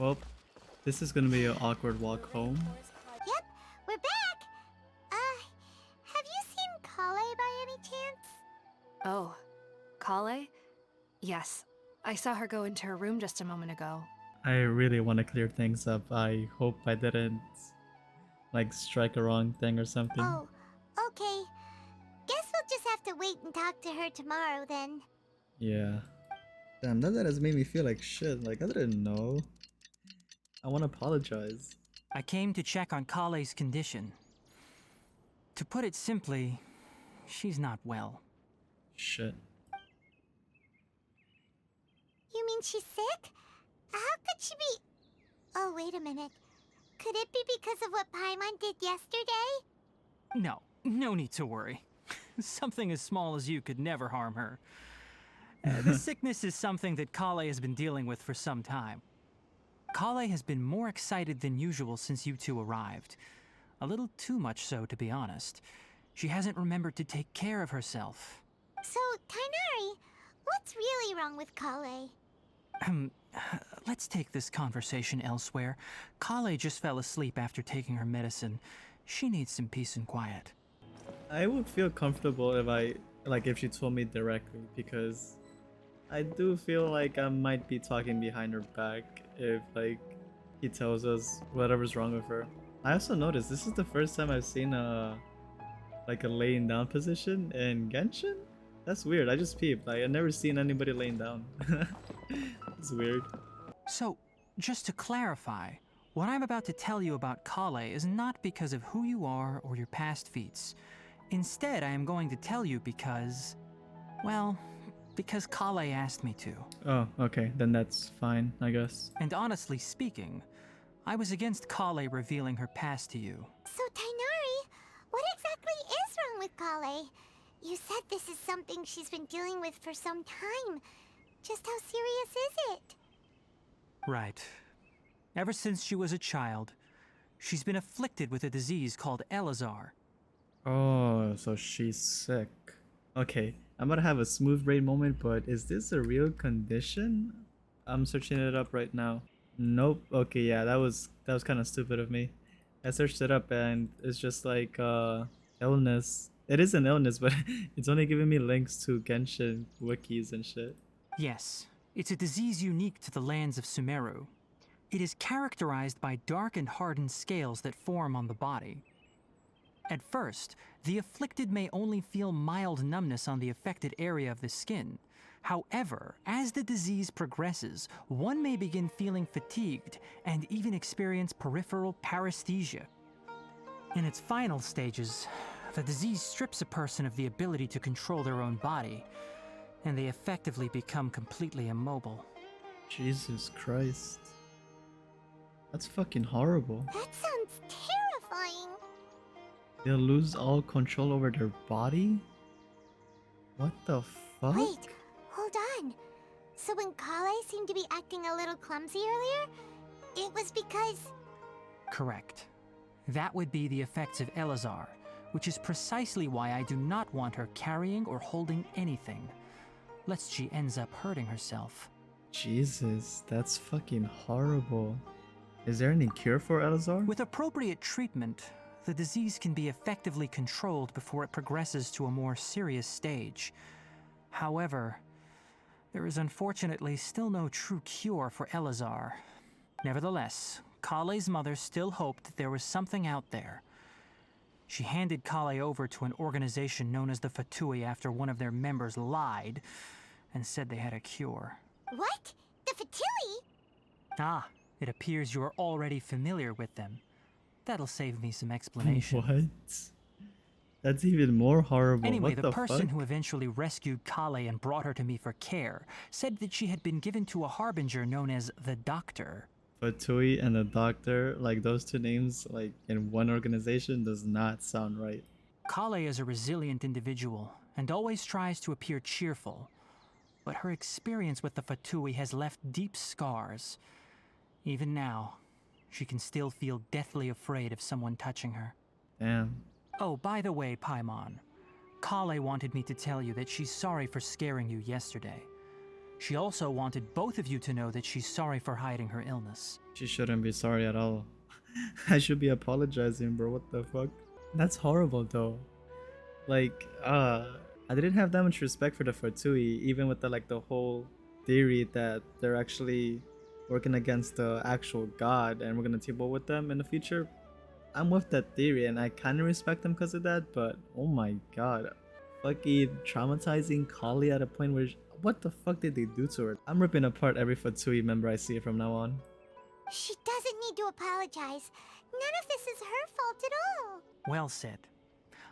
Well, this is gonna be an awkward walk home. Yep, we're back! Have you seen Kale by any chance? Oh, Kale? Yes. I saw her go into her room just a moment ago. I really want to clear things up. I hope I didn't, like, strike a wrong thing or something. Oh, okay. Guess we'll just have to wait and talk to her tomorrow then. Yeah. Damn, now that has made me feel like shit. Like, I didn't know. I want to apologize. I came to check on Kale's condition. To put it simply, she's not well. Shit. You mean she's sick? How could she be... Oh, wait a minute. Could it be because of what Paimon did yesterday? No need to worry. Something as small as you could never harm her. This sickness is something that Kale has been dealing with for some time. Kale has been more excited than usual since you two arrived. A little too much so, to be honest. She hasn't remembered to take care of herself. So, Tainari, what's really wrong with Kale? Let's take this conversation elsewhere. Kale just fell asleep after taking her medicine. She needs some peace and quiet. I would feel comfortable if she told me directly, because I do feel like I might be talking behind her back if, like, he tells us whatever's wrong with her. I also noticed this is the first time I've seen a laying down position in Genshin. That's weird. I just peeped. Like, I've never seen anybody laying down. It's weird. So, just to clarify, what I'm about to tell you about Kale is not because of who you are or your past feats. Instead, I am going to tell you because... well, because Kale asked me to. Oh, okay. Then that's fine, I guess. And honestly speaking, I was against Kale revealing her past to you. So, Tainari, what exactly is wrong with Kale? You said this is something she's been dealing with for some time. Just how serious is it? Right. Ever since she was a child, she's been afflicted with a disease called Elazar. Oh, so she's sick. Okay, I'm gonna have a smooth brain moment, but is this a real condition? I'm searching it up right now. Nope. Okay, yeah, that was kind of stupid of me. I searched it up and it's just like illness. It is an illness, but it's only giving me links to Genshin wikis and shit. Yes, it's a disease unique to the lands of Sumeru. It is characterized by dark and hardened scales that form on the body. At first, the afflicted may only feel mild numbness on the affected area of the skin. However, as the disease progresses, one may begin feeling fatigued and even experience peripheral paresthesia. In its final stages, the disease strips a person of the ability to control their own body, and they effectively become completely immobile. Jesus Christ. That's fucking horrible. That sounds terrifying. They'll lose all control over their body? What the fuck? Wait, hold on. So when Kale seemed to be acting a little clumsy earlier, it was because... Correct. That would be the effects of Elazar, which is precisely why I do not want her carrying or holding anything, lest she ends up hurting herself. Jesus, that's fucking horrible. Is there any cure for Elazar? With appropriate treatment, the disease can be effectively controlled before it progresses to a more serious stage. However, there is unfortunately still no true cure for Elazar. Nevertheless, Kale's mother still hoped that there was something out there. She handed Kale over to an organization known as the Fatui after one of their members lied and said they had a cure. What? The Fatui? Ah, it appears you are already familiar with them. That'll save me some explanation. What? That's even more horrible. Anyway, what the person fuck? who eventually rescued Kale and brought her to me for care said that she had been given to a harbinger known as the Doctor. Fatui and the Doctor, like those two names, like in one organization, does not sound right. Kale is a resilient individual and always tries to appear cheerful, but her experience with the Fatui has left deep scars. Even now, she can still feel deathly afraid of someone touching her. Damn. Oh, by the way, Paimon, Kale wanted me to tell you that she's sorry for scaring you yesterday. She also wanted both of you to know that she's sorry for hiding her illness. She shouldn't be sorry at all. I should be apologizing, bro. What the fuck? That's horrible, though. Like, I didn't have that much respect for the Fatui, even with the whole theory that they're actually working against the actual god and we're gonna team up with them in the future. I'm with that theory and I kind of respect them because of that, but oh my god, fucking traumatizing Kali at a point where what the fuck did they do to her? I'm ripping apart every Fatui member I see from now on. She doesn't need to apologize. None of this is her fault at all. Well said.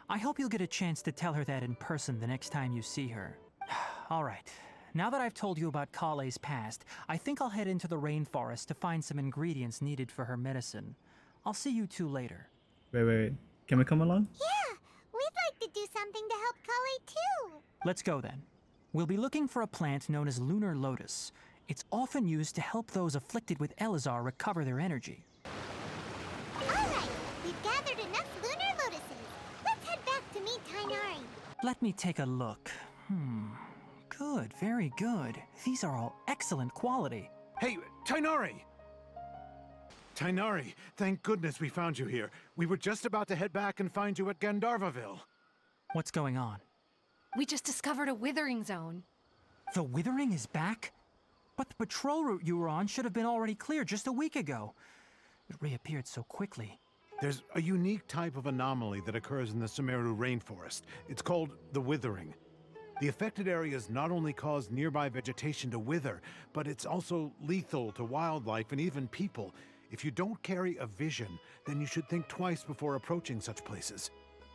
I hope you'll get a chance to tell her that in person the next time you see her. Alright, now that I've told you about Kale's past, I think I'll head into the rainforest to find some ingredients needed for her medicine. I'll see you two later. Wait. Can we come along? Yeah, we'd like to do something to help Kale too. Let's go then. We'll be looking for a plant known as lunar lotus. It's often used to help those afflicted with Elazar recover their energy. Alright, we've gathered enough lunar lotuses. Let's head back to meet Tainari. Let me take a look. Good, very good. These are all excellent quality. Hey, Tainari! Tainari, thank goodness we found you here. We were just about to head back and find you at Gandharvaville. What's going on? We just discovered a withering zone. The Withering is back? But the patrol route you were on should have been already clear just a week ago. It reappeared so quickly. There's a unique type of anomaly that occurs in the Sumeru rainforest. It's called the Withering. The affected areas not only cause nearby vegetation to wither, but it's also lethal to wildlife and even people. If you don't carry a vision, then you should think twice before approaching such places.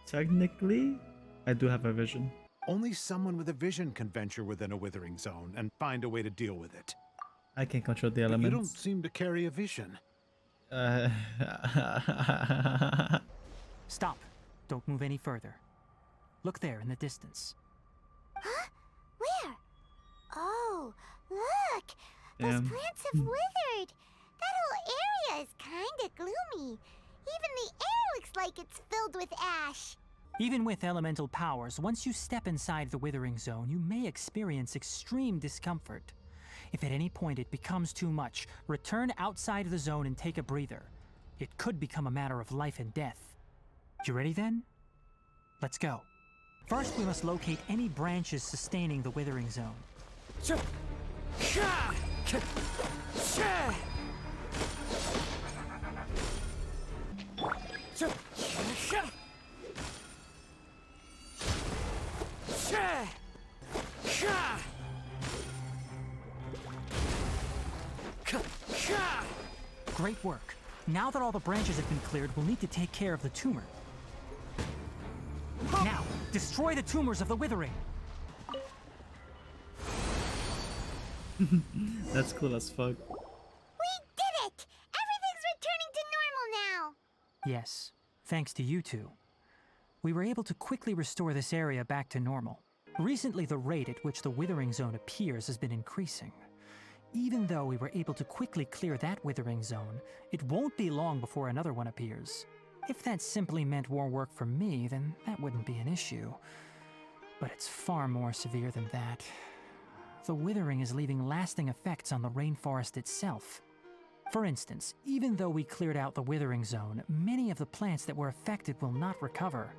Technically, I do have a vision. Only someone with a vision can venture within a withering zone and find a way to deal with it. I can control the But you don't elements. seem to carry a vision. Stop. Don't move any further. Look there in the distance. Huh? Where? Oh, look! Those Damn. plants have withered. That whole area is kinda gloomy. Even the air looks like it's filled with ash. Even with elemental powers, once you step inside the Withering Zone, you may experience extreme discomfort. If at any point it becomes too much, return outside of the zone and take a breather. It could become a matter of life and death. You ready then? Let's go. First, we must locate any branches sustaining the Withering Zone. Great work. Now that all the branches have been cleared, we'll need to take care of the tumor. Now, destroy the tumors of the Withering. That's cool as fuck. We did it! Everything's returning to normal now! Yes, thanks to you two. We were able to quickly restore this area back to normal. Recently, the rate at which the Withering Zone appears has been increasing. Even though we were able to quickly clear that Withering Zone, it won't be long before another one appears. If that simply meant more work for me, then that wouldn't be an issue. But it's far more severe than that. The Withering is leaving lasting effects on the rainforest itself. For instance, even though we cleared out the Withering Zone, many of the plants that were affected will not recover.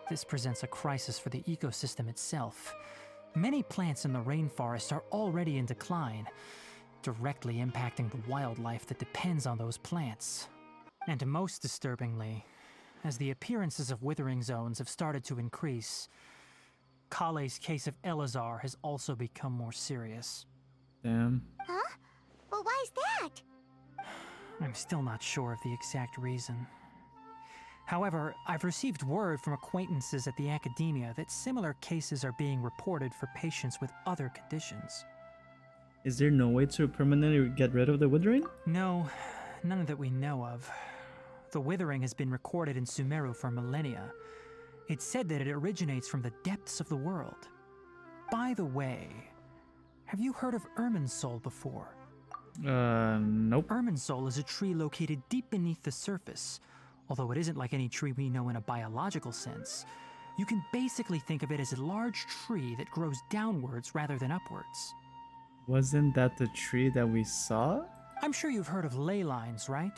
This presents a crisis for the ecosystem itself. Many plants in the rainforest are already in decline, directly impacting the wildlife that depends on those plants. And most disturbingly, as the appearances of Withering Zones have started to increase, Kale's case of Elazar has also become more serious. Damn. Huh? Well, why's that? I'm still not sure of the exact reason. However, I've received word from acquaintances at the academia that similar cases are being reported for patients with other conditions. Is there no way to permanently get rid of the Withering? No, none that we know of. The Withering has been recorded in Sumeru for millennia. It's said that it originates from the depths of the world. By the way, have you heard of Irminsul before? Nope. Irminsul is a tree located deep beneath the surface. Although it isn't like any tree we know in a biological sense, you can basically think of it as a large tree that grows downwards rather than upwards. Wasn't that the tree that we saw? I'm sure you've heard of ley lines, right?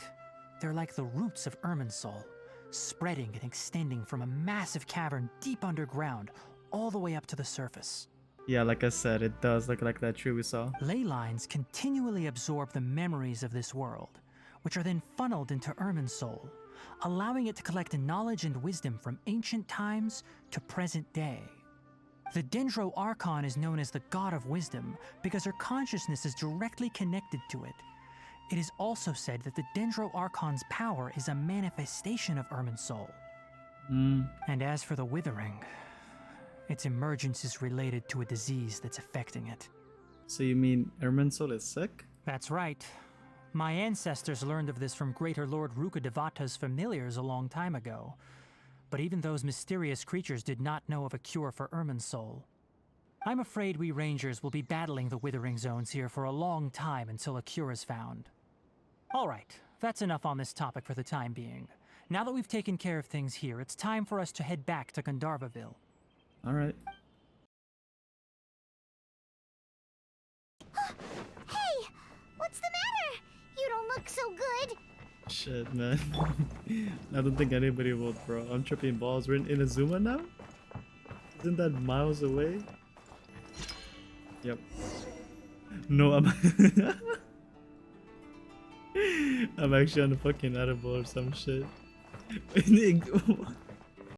They're like the roots of Irminsul, spreading and extending from a massive cavern deep underground all the way up to the surface. Yeah, like I said, it does look like that tree we saw. Ley lines continually absorb the memories of this world, which are then funneled into Irminsul, allowing it to collect knowledge and wisdom from ancient times to present day. The Sumeru Archon is known as the God of Wisdom because her consciousness is directly connected to it. It is also said that the Sumeru Archon's power is a manifestation of Irminsul. And as for the Withering, its emergence is related to a disease that's affecting it. So you mean Irminsul is sick? That's right. My ancestors learned of this from Greater Lord Rukkhadevata's familiars a long time ago. But even those mysterious creatures did not know of a cure for Irminsul. I'm afraid we rangers will be battling the Withering zones here for a long time until a cure is found. Alright, that's enough on this topic for the time being. Now that we've taken care of things here, it's time for us to head back to Gandharvaville. Alright. Hey! What's the matter? You don't look so good. Shit, man. I don't think anybody will, bro. I'm tripping balls. We're in Inazuma now? Isn't that miles away? Yep. No, I'm... I'm actually on a fucking edible or some shit.